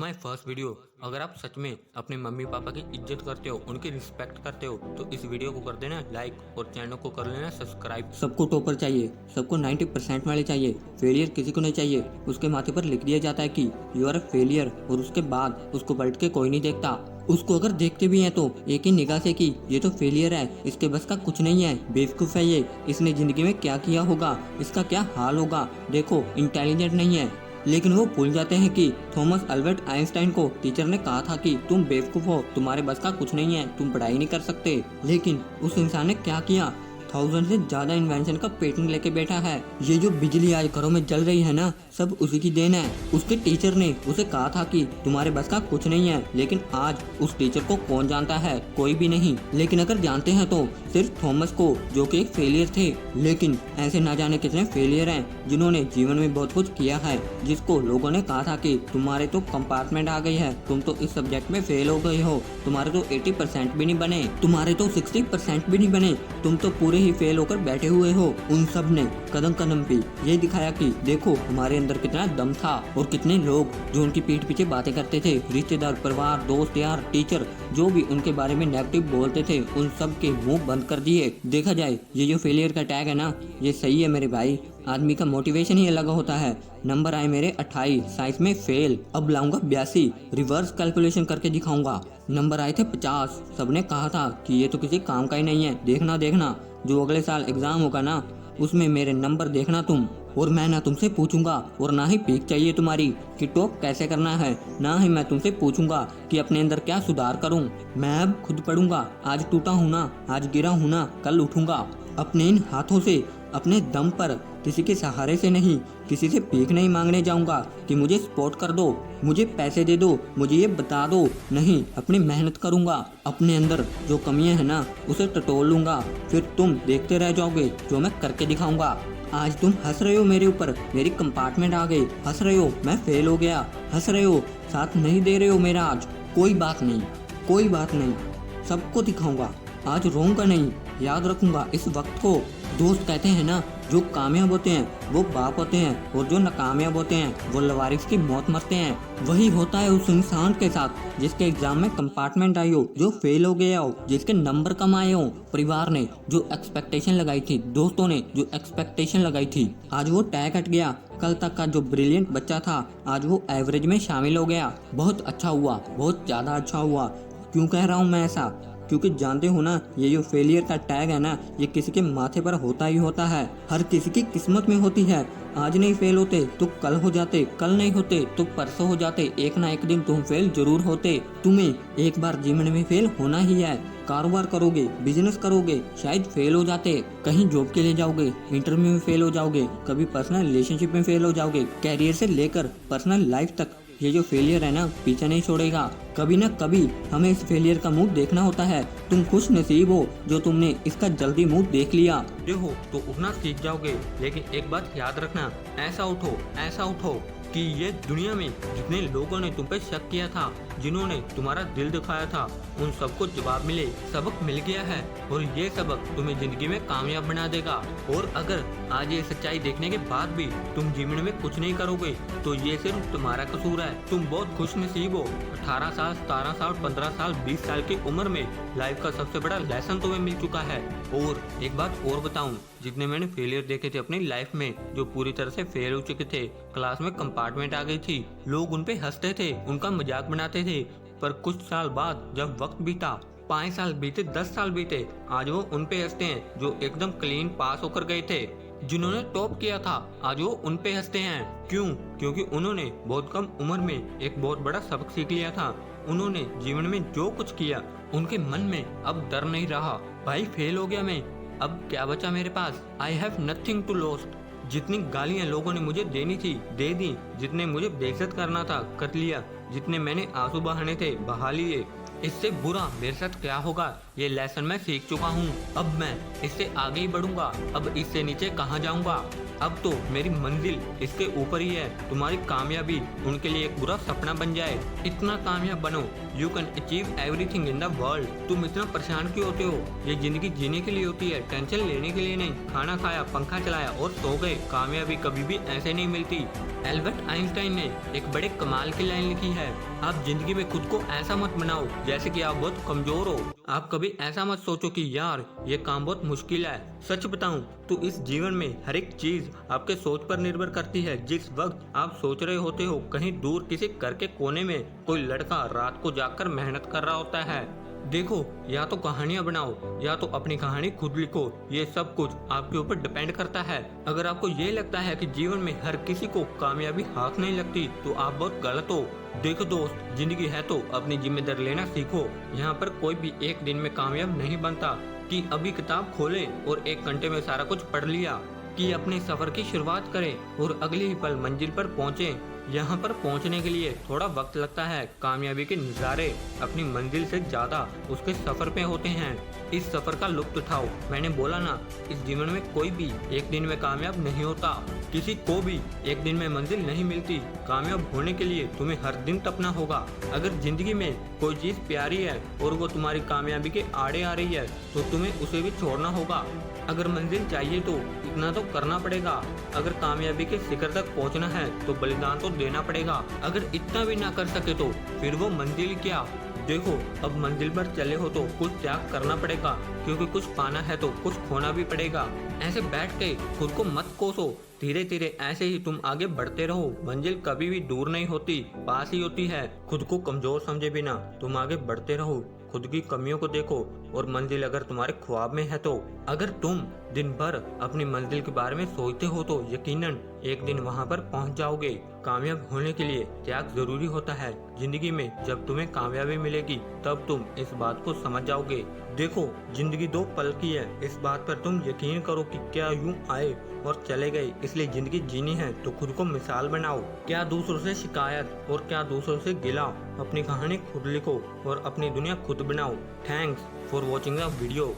My first video. अगर आप सच में अपने मम्मी पापा की इज्जत करते हो, उनकी रिस्पेक्ट करते हो, तो इस वीडियो को कर देना लाइक और चैनल को कर लेना सब्सक्राइब। सबको टॉपर चाहिए, सबको 90% वाले चाहिए, फेलियर किसी को नहीं चाहिए। उसके माथे पर लिख दिया जाता है कि यू आर अ फेलियर, और उसके बाद उसको पलट के कोई नहीं देखता। उसको अगर देखते भी हैं तो एक ही निगाह से कि ये तो फेलियर है, इसके बस का कुछ नहीं है, बेवकूफ़ है ये, इसने जिंदगी में क्या किया होगा, इसका क्या हाल होगा, देखो इंटेलिजेंट नहीं है। लेकिन वो भूल जाते हैं कि थॉमस अल्बर्ट आइंस्टाइन को टीचर ने कहा था कि तुम बेवकूफ़ हो, तुम्हारे बस का कुछ नहीं है, तुम पढ़ाई नहीं कर सकते। लेकिन उस इंसान ने क्या किया, 1000 से ज्यादा इन्वेंशन का पेटेंट लेके बैठा है। ये जो बिजली आज घरों में जल रही है ना, सब उसी की देन है। उसके टीचर ने उसे कहा था कि तुम्हारे बस का कुछ नहीं है, लेकिन आज उस टीचर को कौन जानता है, कोई भी नहीं। लेकिन अगर जानते हैं तो सिर्फ थॉमस को, जो कि एक फेलियर थे। लेकिन ऐसे ना जाने कितने फेलियर हैं जिन्होंने जीवन में बहुत कुछ किया है, जिसको लोगों ने कहा था कि तुम्हारे तो कंपार्टमेंट आ गई है, तुम तो इस सब्जेक्ट में फेल हो गए हो, तुम्हारे तो 80% भी नहीं बने, तुम्हारे तो 60% भी नहीं बने, तुम तो पूरे ही फेल होकर बैठे हुए हो। उन सब ने कदम कदम पे ये दिखाया कि देखो हमारे अंदर कितना दम था, और कितने लोग जो उनकी पीठ पीछे बातें करते थे, रिश्तेदार, परिवार, दोस्त, यार, टीचर, जो भी उनके बारे में नेगेटिव बोलते थे, उन सब के मुंह बंद कर दिए। देखा जाए ये जो फेलियर का टैग है ना, ये सही है मेरे भाई। आदमी का मोटिवेशन ही अलग होता है। नंबर आए मेरे 28, साइंस में फेल, अब लाऊंगा 82, रिवर्स कैलकुलेशन करके दिखाऊंगा। नंबर आए थे 50, सबने कहा था कि ये तो किसी काम का ही नहीं है, देखना देखना जो अगले साल एग्जाम होगा ना, उसमें मेरे नंबर देखना तुम, और मैं ना तुमसे पूछूंगा और ना ही पीक चाहिए तुम्हारी कि टॉप कैसे करना है, ना ही मैं तुमसे पूछूंगा कि अपने अंदर क्या सुधार करूं। मैं अब खुद पढ़ूंगा, आज टूटा हूं ना, आज गिरा हूं ना, कल उठूंगा। अपने इन हाथों से, अपने दम पर, किसी के सहारे से नहीं, किसी से भीख नहीं मांगने जाऊंगा कि मुझे सपोर्ट कर दो, मुझे पैसे दे दो, मुझे ये बता दो। नहीं, अपनी मेहनत करूंगा, अपने अंदर जो कमियां है ना उसे टटोल लूंगा, फिर तुम देखते रह जाओगे जो मैं करके दिखाऊंगा। आज तुम हंस रहे हो मेरे ऊपर, मेरी कंपार्टमेंट आ गई, हंस रहे हो मैं फेल हो गया, हंस रहे हो, साथ नहीं दे रहे हो मेरा आज, कोई बात नहीं, कोई बात नहीं, सबको दिखाऊंगा, आज रोऊंगा नहीं, याद रखूंगा इस वक्त को। दोस्त कहते हैं ना, जो कामयाब होते हैं वो बाप होते हैं, और जो नाकामयाब होते हैं वो लवारिस की मौत मरते हैं। वही होता है उस इंसान के साथ जिसके एग्जाम में कंपार्टमेंट आई हो, जो फेल हो गया हो, जिसके नंबर कम आए हो। परिवार ने जो एक्सपेक्टेशन लगाई थी, दोस्तों ने जो एक्सपेक्टेशन लगाई थी, आज वो टैग हट गया। कल तक का जो ब्रिलियंट बच्चा था, आज वो एवरेज में शामिल हो गया। बहुत अच्छा हुआ, बहुत ज्यादा अच्छा हुआ। क्यों कह रहा हूँ मैं ऐसा, क्योंकि जानते हो ना, ये जो फेलियर का टैग है ना, ये किसी के माथे पर होता ही होता है, हर किसी की किस्मत में होती है। आज नहीं फेल होते तो कल हो जाते, कल नहीं होते तो परसों हो जाते, एक ना एक दिन तुम फेल जरूर होते। तुम्हें एक बार जीवन में फेल होना ही है। कारोबार करोगे, बिजनेस करोगे, शायद फेल हो जाते, कहीं जॉब के लिए जाओगे, इंटरव्यू में फेल हो जाओगे, कभी पर्सनल रिलेशनशिप में फेल हो जाओगे, कैरियर से लेकर पर्सनल लाइफ तक ये जो फेलियर है ना पीछा नहीं छोड़ेगा। कभी ना कभी हमें इस फेलियर का मुंह देखना होता है। तुम खुश नसीब हो जो तुमने इसका जल्दी मुंह देख लिया। देखो तो उठना सीख जाओगे, लेकिन एक बात याद रखना, ऐसा उठो कि ये दुनिया में जितने लोगों ने तुम पे शक किया था, जिन्होंने तुम्हारा दिल दिखाया था, उन सबको जवाब मिले, सबक मिल गया है, और ये सबक तुम्हें जिंदगी में कामयाब बना देगा। और अगर आज ये सच्चाई देखने के बाद भी तुम जीवन में कुछ नहीं करोगे तो ये सिर्फ तुम्हारा कसूर है। तुम बहुत खुश नसीब हो। 18 साल, 17 साल, 15 साल, 20 साल की उम्र में लाइफ का सबसे बड़ा लेसन तुम्हें मिल चुका है। और एक बात और बताऊं, जितने मैंने फेलियर देखे थे अपनी लाइफ में, जो पूरी तरह से फेल हो चुके थे, क्लास में कंपार्टमेंट आ गई थी, लोग उन पे हंसते थे, उनका मजाक बनाते थे, पर कुछ साल बाद जब वक्त बीता, 5 साल बीते, 10 साल बीते, आज वो उन पे हंसते हैं जो एकदम क्लीन पास होकर गए थे। जिन्होंने टॉप किया था, आज वो उन पे हंसते हैं। क्यों? क्योंकि उन्होंने बहुत कम उम्र में एक बहुत बड़ा सबक सीख लिया था। उन्होंने जीवन में जो कुछ किया, उनके मन में अब डर नहीं रहा। भाई फेल हो गया मैं, अब क्या बचा मेरे पास, I have nothing to lost. जितनी गालियां लोगों ने मुझे देनी थी दे दी, जितने मुझे बेइज्जत करना था कर लिया, जितने मैंने आंसू बहाने थे बहा लिए। इससे बुरा मेरे साथ क्या होगा, ये लेसन मैं सीख चुका हूँ। अब मैं इससे आगे ही बढ़ूंगा। अब इससे नीचे कहाँ जाऊंगा। अब तो मेरी मंजिल इसके ऊपर ही है। तुम्हारी कामयाबी उनके लिए एक बुरा सपना बन जाए। इतना कामयाब बनो, you can achieve everything in the world. तुम इतना परेशान क्यों होते हो? ये जिंदगी जीने के लिए होती है, टेंशन लेने के लिए नहीं। खाना खाया, पंखा चलाया और सो गए। कामयाबी कभी भी ऐसे नहीं मिलती। एल्बर्ट आइंस्टाइन ने एक बड़े कमाल की लाइन लिखी है, आप जिंदगी में खुद को ऐसा मत बनाओ जैसे कि आप बहुत कमजोर हो। आप कभी ऐसा मत सोचो कि यार ये काम बहुत मुश्किल है। सच बताऊं तो इस जीवन में हर एक चीज आपके सोच पर निर्भर करती है। जिस वक्त आप सोच रहे होते हो, कहीं दूर किसी घर के कोने में कोई लड़का रात को जागकर मेहनत कर रहा होता है। देखो, या तो कहानियां बनाओ या तो अपनी कहानी खुद लिखो। ये सब कुछ आपके ऊपर डिपेंड करता है। अगर आपको ये लगता है कि जीवन में हर किसी को कामयाबी हाथ नहीं लगती तो आप बहुत गलत हो। देखो दोस्त, जिंदगी है तो अपनी जिम्मेदारी लेना सीखो। यहाँ पर कोई भी एक दिन में कामयाब नहीं बनता कि अभी किताब खोले और 1 घंटे में सारा कुछ पढ़ लिया, कि अपने सफर की शुरुआत करें और अगले ही पल मंजिल पर पहुंचे। यहाँ पर पहुंचने के लिए थोड़ा वक्त लगता है। कामयाबी के नज़ारे अपनी मंजिल से ज्यादा उसके सफर पे होते हैं। इस सफर का लुत्फ उठाओ। मैंने बोला ना, इस जीवन में कोई भी एक दिन में कामयाब नहीं होता। किसी को भी एक दिन में मंजिल नहीं मिलती। कामयाब होने के लिए तुम्हें हर दिन तपना होगा। अगर जिंदगी में कोई चीज प्यारी है और वो तुम्हारी कामयाबी के आड़े आ रही है तो तुम्हें उसे भी छोड़ना होगा। अगर मंजिल चाहिए तो इतना तो करना पड़ेगा। अगर कामयाबी के शिखर तक पहुंचना है तो बलिदान तो देना पड़ेगा। अगर इतना भी ना कर सके तो फिर वो मंजिल क्या। देखो, अब मंजिल पर चले हो तो कुछ त्याग करना पड़ेगा, क्योंकि कुछ पाना है तो कुछ खोना भी पड़ेगा। ऐसे बैठ के खुद को मत कोसो। धीरे धीरे ऐसे ही तुम आगे बढ़ते रहो। मंजिल कभी भी दूर नहीं होती, पास ही होती है। खुद को कमजोर समझे बिना तुम आगे बढ़ते रहो। खुद की कमियों को देखो और मंजिल अगर तुम्हारे ख्वाब में है तो। अगर तुम दिन भर अपनी मंजिल के बारे में सोचते हो तो यकीनन एक दिन वहां पर पहुंच जाओगे। कामयाब होने के लिए त्याग जरूरी होता है। जिंदगी में जब तुम्हें कामयाबी मिलेगी तब तुम इस बात को समझ जाओगे। देखो, जिंदगी 2 पल की है, इस बात पर तुम यकीन करो कि क्या यूं आए और चले गए। इसलिए जिंदगी जीनी है तो खुद को मिसाल बनाओ। क्या दूसरों से शिकायत और क्या दूसरों से गिला। अपनी कहानी खुद लिखो और अपनी दुनिया खुद बनाओ। Thanks for watching the video.